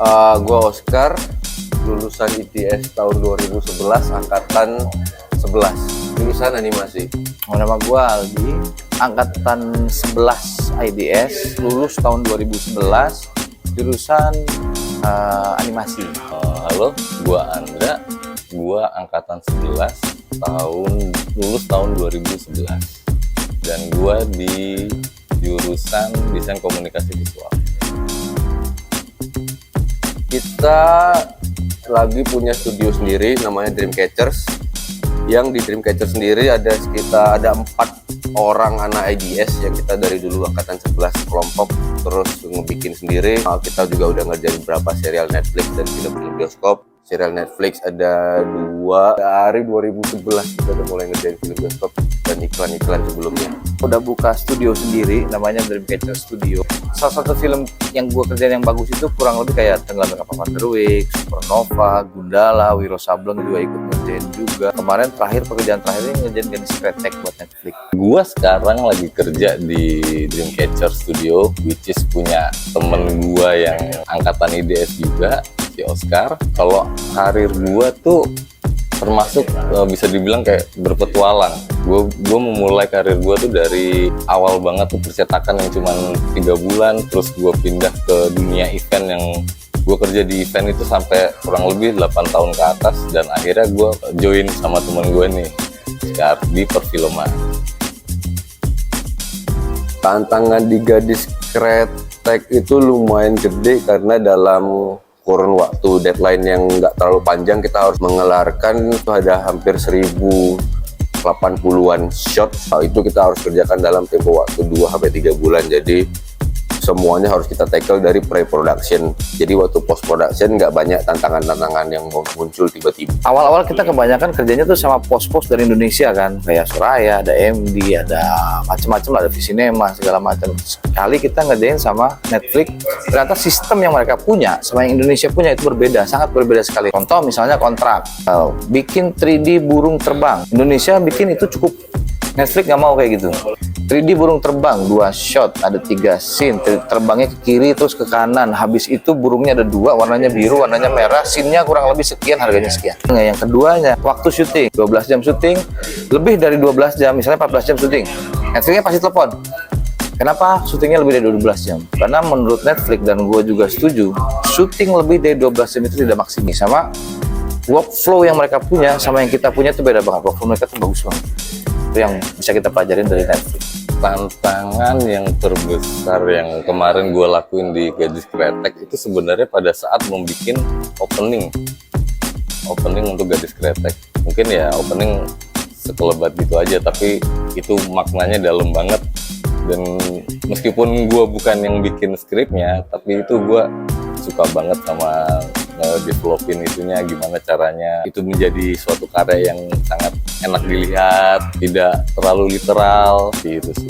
Gue Oscar, lulusan ITS tahun 2011, angkatan 11, jurusan animasi. Nama gue Aldi, angkatan 11 IDS, lulus tahun 2011, jurusan animasi. Halo, gue Andra, gue angkatan 11, lulus tahun 2011, dan gue di jurusan desain komunikasi visual. Kita lagi punya studio sendiri namanya Dreamcatchers. Yang di Dreamcatchers sendiri ada 4 orang anak IDS yang kita dari dulu angkatan 11 kelompok terus ngebikin sendiri. Kita juga udah ngerjain beberapa serial Netflix dan film-film bioskop. Serial Netflix ada 2 dari 2011 kita udah mulai ngerjain film bioskop dan iklan-iklan sebelumnya. Udah buka studio sendiri namanya Dreamcatcher Studio. Salah satu film yang gue kerjain yang bagus itu kurang lebih kayak Tenggelam Kapal Vanderwijk, Supernova, Gundala, Wiro Sableng juga ikut ngerjain juga. Kemarin pekerjaan terakhir ini ngerjain Gadis Kretek buat Netflix. Gue sekarang lagi kerja di Dreamcatcher Studio, which is punya temen gue yang angkatan IDS juga, si Oscar. Kalau karir gue tuh termasuk bisa dibilang kayak berpetualang. Gue memulai karir gue tuh dari awal banget tuh percetakan yang cuma 3 bulan, terus gue pindah ke dunia event yang gue kerja di event itu sampai kurang lebih 8 tahun ke atas, dan akhirnya gue join sama temen gue nih sekarang di perfilman. Tantangan di Gadis Kretek itu lumayan gede karena dalam kurun waktu deadline yang nggak terlalu panjang kita harus mengelarkan itu ada hampir 1080-an shot. Itu kita harus kerjakan dalam tempo waktu 2-3 bulan, jadi semuanya harus kita tackle dari pre-production. Jadi waktu post-production nggak banyak tantangan-tantangan yang muncul tiba-tiba. Awal-awal kita kebanyakan kerjanya tuh sama pos-pos dari Indonesia kan, kayak Suraya, ada MD, ada macam-macam, ada Visinema, segala macam. Sekali kita ngerjain sama Netflix, ternyata sistem yang mereka punya sama yang Indonesia punya itu berbeda, sangat berbeda sekali. Contoh misalnya kontrak, bikin 3D burung terbang, Indonesia bikin itu cukup, Netflix nggak mau kayak gitu. 3D burung terbang, 2 shot, ada 3 scene, terbangnya ke kiri terus ke kanan, habis itu burungnya ada 2, warnanya biru, warnanya merah, scene-nya kurang lebih sekian, harganya sekian. Yang keduanya, waktu syuting, 12 jam syuting, lebih dari 12 jam, misalnya 14 jam syuting, Netflix-nya pasti telepon. Kenapa syutingnya lebih dari 12 jam? Karena menurut Netflix, dan gue juga setuju, syuting lebih dari 12 jam itu tidak maksimis. Sama workflow yang mereka punya sama yang kita punya itu beda banget. Workflow mereka tuh bagus banget. Itu yang bisa kita pelajarin dari Netflix. Tantangan yang terbesar yang kemarin gue lakuin di Gadis Kretek itu sebenarnya pada saat membuat opening untuk Gadis Kretek. Mungkin ya opening sekelebat gitu aja, tapi itu maknanya dalam banget. Dan meskipun gue bukan yang bikin skripnya, tapi itu gue suka banget sama developin itunya, gimana caranya itu menjadi suatu karya yang sangat enak dilihat, tidak terlalu literal gitu sih.